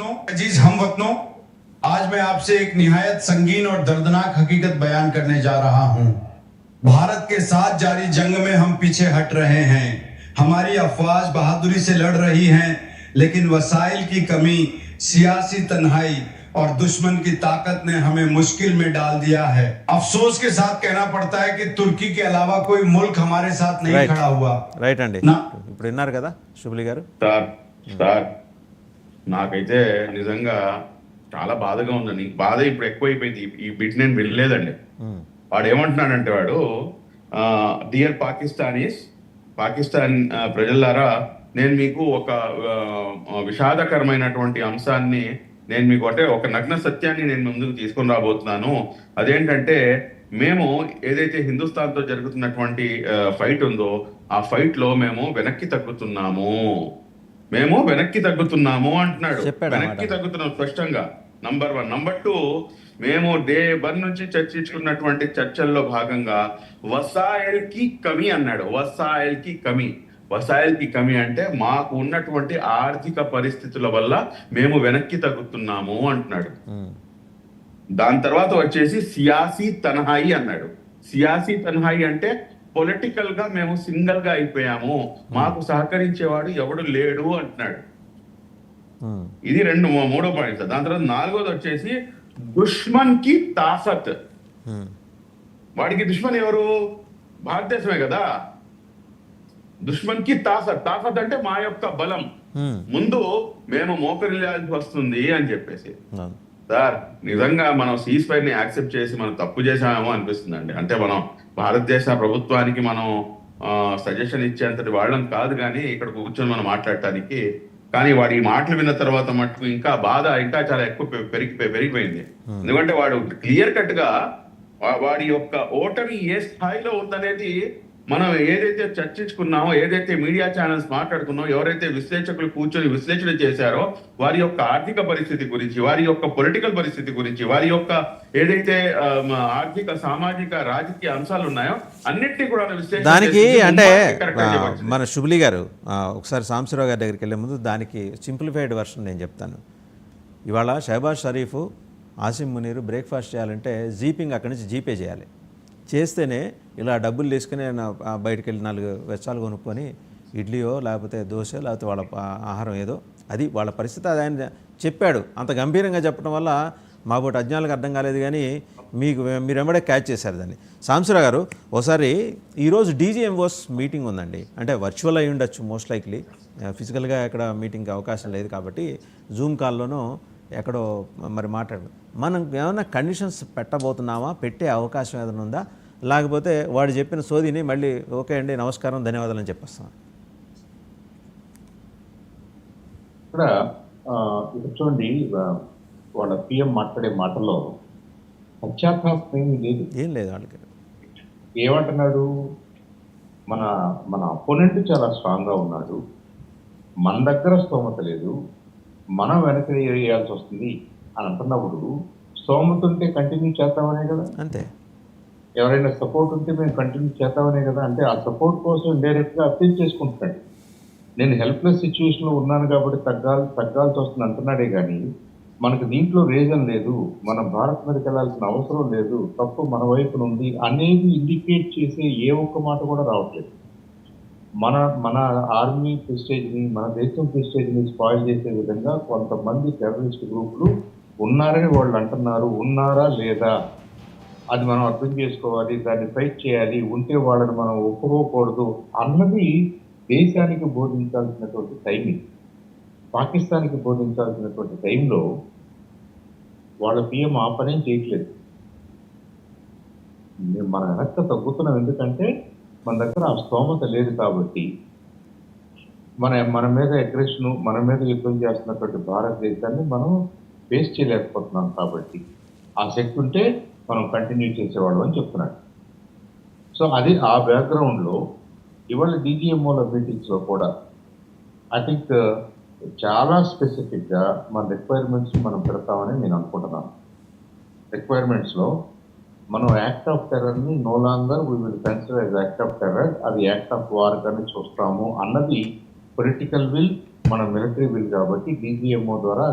वतनों, अजीज हम वतनों, आज मैं आपसे एक निहायत संगीन और दर्दनाक हकीकत बयान करने जा रहा हूं। भारत के साथ जारी जंग में हम पीछे हट रहे हैं। हमारी अफवाज बहादुरी से लड़ रही हैं, लेकिन वसाइल की कमी, सियासी तन्हाई और दुश्मन की ताकत ने हमें मुश्किल में डाल दिया है। अफसोस के साथ कहना पड़ता है कि तुर्की के अलावा कोई मुल्क हमारे साथ नहीं खड़ा हुआ। రైట్ అండి ఇప్పుడు విన్నారు కదా శుభ్లి గారు. సార్ నాకైతే నిజంగా చాలా బాధగా ఉందండి. బాధ ఇప్పుడు ఎక్కువైపోయింది. ఈ బిట్ నేను వెళ్ళలేదండి. వాడు ఏమంటున్నాడంటే వాడు డియర్ పాకిస్తాన్ ప్రజలారా, నేను మీకు ఒక విషాదకరమైనటువంటి అంశాన్ని నేను మీకు అంటే ఒక నగ్న సత్యాన్ని నేను ముందుకు తీసుకొని రాబోతున్నాను. అదేంటంటే, మేము ఏదైతే హిందుస్థాన్తో జరుగుతున్నటువంటి ఫైట్ ఉందో ఆ ఫైట్ లో మేము వెనక్కి తగ్గుతున్నాము అంటున్నాడు. వెనక్కి తగ్గుతున్నాం స్పష్టంగా. నంబర్ 1. నంబర్ 2, మేము డే 1 నుంచి చర్చించుకున్నటువంటి చర్చల్లో భాగంగా వసాయిల్ కి కమి అన్నాడు. వసాయిల్ కి కమి అంటే మాకు ఉన్నటువంటి ఆర్థిక పరిస్థితుల వల్ల మేము వెనక్కి తగ్గుతున్నాము అంటున్నాడు. దాని తర్వాత వచ్చేసి సియాసీ తన్హాయి అన్నాడు. సియాసీ తన్హాయి అంటే పొలిటికల్ గా మేము సింగిల్ గా అయిపోయాము, మాకు సహకరించేవాడు ఎవడు లేడు అంటున్నాడు. ఇది 3వ పాయింట్. దాని తర్వాత 4వది వచ్చేసి దుష్మన్ కి తాకత్. వాడికి దుష్మన్ ఎవరు? భారతదేశమే కదా. దుష్మన్ కి తాకత్ అంటే మా యొక్క బలం, ముందు మేము మోకరిల్లాల్సి వస్తుంది అని చెప్పేసి. సార్, నిజంగా మనం సీజ్ ఫైర్ ని యాక్సెప్ట్ చేసి మనం తప్పు చేసామేమో అనిపిస్తుందండి. అంటే మనం భారతదేశ ప్రభుత్వానికి మనం సజెషన్ ఇచ్చేంతటి వాళ్ళం కాదు కానీ ఇక్కడ కూర్చొని మనం మాట్లాడటానికి. కానీ వాడి మాటలు విన్న తర్వాత మటుకు ఇంకా బాధ ఇంకా చాలా ఎక్కువ పెరిగిపోయింది. ఎందుకంటే వాడు క్లియర్ కట్ గా వాడి యొక్క ఓటమి ఏ స్థాయిలో ఉందనేది మనం ఏదైతే చర్చించుకున్నామో, ఏదైతే మీడియా ఛానల్స్ మాట్లాడుకున్నామో, ఎవరైతే విశ్లేషకులు కూర్చొని విశ్లేషణ చేశారో వారి యొక్క ఆర్థిక పరిస్థితి గురించి, వారి యొక్క పొలిటికల్ పరిస్థితి గురించి, వారి యొక్క ఏదైతే ఆర్థిక, సామాజిక, రాజకీయ అంశాలు ఉన్నాయో అన్నిటినీ కూడా దానికి అంటే మన శుభ్లి గారు ఒకసారి సాంబశివరావు గారి దగ్గరికి వెళ్ళే ముందు దానికి సింప్లిఫైడ్ వర్షన్ నేను చెప్తాను. ఇవాళ షహబాజ్ షరీఫ్, ఆసిం మునీర్ బ్రేక్ఫాస్ట్ చేయాలంటే జీపింగ్ అక్కడి నుంచి జీపే చేయాలి. చేస్తేనే ఇలా డబ్బులు తీసుకుని బయటకు వెళ్ళి 4 వెచ్చాలు కొనుక్కొని ఇడ్లీయో లేకపోతే దోశ లేకపోతే వాళ్ళ ఆహారం ఏదో, అది వాళ్ళ పరిస్థితి. అది ఆయన చెప్పాడు. అంత గంభీరంగా చెప్పడం వల్ల మా బోటి అజ్ఞానులకు అర్థం కాలేదు, కానీ మీరు వెంబడే క్యాచ్ చేశారు దాన్ని. సాంబశివరావు గారు, ఒకసారి ఈరోజు డీజీఎంఓస్ మీటింగ్ ఉందండి. అంటే వర్చువల్ అయి ఉండొచ్చు మోస్ట్ లైక్లీ, ఫిజికల్గా ఎక్కడ మీటింగ్కి అవకాశం లేదు కాబట్టి జూమ్ కాల్లోనూ ఎక్కడో మరి మాట్లాడు. మనం ఏమైనా కండిషన్స్ పెట్టబోతున్నామా, పెట్టే అవకాశం ఏదైనా ఉందా, లేకపోతే వాడు చెప్పిన సోదిని మళ్ళీ ఓకే అండి నమస్కారం ధన్యవాదాలు అని చెప్పేస్తాం? ఇక్కడ చూడండి, వాళ్ళ పిఎం మాట్లాడే మాటలో పశ్చాత్తాపం ఏం లేదు వాళ్ళకి. ఏమంటున్నాడు? మన అపోనెంట్ చాలా స్ట్రాంగ్గా ఉన్నాడు, మన దగ్గర స్తోమత లేదు, మనం వెనక వేయాల్సి వస్తుంది అని అంటున్నప్పుడు స్తోమత ఉంటే కంటిన్యూ చేద్దామనే కదా. అంతే. ఎవరైనా సపోర్ట్ ఉంటే మేము కంటిన్యూ చేద్దామనే కదా. అంటే ఆ సపోర్ట్ కోసం డైరెక్ట్గా అప్పీల్ చేసుకుంటున్నాడు. నేను హెల్ప్లెస్ సిచ్యువేషన్లో ఉన్నాను కాబట్టి తగ్గాల్సి వస్తుంది అంటున్నాడే కానీ మనకు దీంట్లో రీజన్ లేదు, మనం భారత్ మీదకి వెళ్ళాల్సిన అవసరం లేదు, తప్పు మన వైపున ఉంది అనేది ఇండికేట్ చేసే ఏ ఒక్క మాట కూడా రావట్లేదు. మన ఆర్మీ ప్రెస్టేజ్ని, మన దేశం ప్రెస్టేజ్ని స్పాయిల్ చేసే విధంగా కొంతమంది టెర్రరిస్ట్ గ్రూపులు ఉన్నారని వాళ్ళు అంటున్నారు. ఉన్నారా లేదా అది మనం అర్థం చేసుకోవాలి, దాన్ని ఫైట్ చేయాలి, ఉంటే వాళ్ళని మనం ఒప్పుకోకూడదు అన్నది దేశానికి బోధించాల్సినటువంటి టైమింగ్. పాకిస్తాన్కి బోధించాల్సినటువంటి టైంలో వాళ్ళ పిఎం ఆ పనేం చేయట్లేదు. మన వెనక్కి తగ్గుతున్నాం, ఎందుకంటే మన దగ్గర ఆ స్తోమత లేదు కాబట్టి. మన మీద అగ్రెషన్, మన మీద యుద్ధం చేస్తున్నటువంటి భారతదేశాన్ని మనం ఫేస్ చేయలేకపోతున్నాం కాబట్టి ఆ శక్తి ఉంటే మనం కంటిన్యూ చేసేవాళ్ళం అని చెప్తున్నాడు. సో అది ఆ బ్యాక్గ్రౌండ్లో ఇవాళ డీజీఎంఓల మీటింగ్స్లో కూడా ఐ థింక్ చాలా స్పెసిఫిక్గా మన రిక్వైర్మెంట్స్ మనం పెడతామని నేను అనుకుంటున్నాను. రిక్వైర్మెంట్స్లో మనం యాక్ట్ ఆఫ్ టెర్రర్ని no longer we will consider as act of terror, అది యాక్ట్ ఆఫ్ వార్ కానీ చూస్తాము అన్నది పొలిటికల్ విల్, మన మిలిటరీ విల్ కాబట్టి డీజీఎంఓ ద్వారా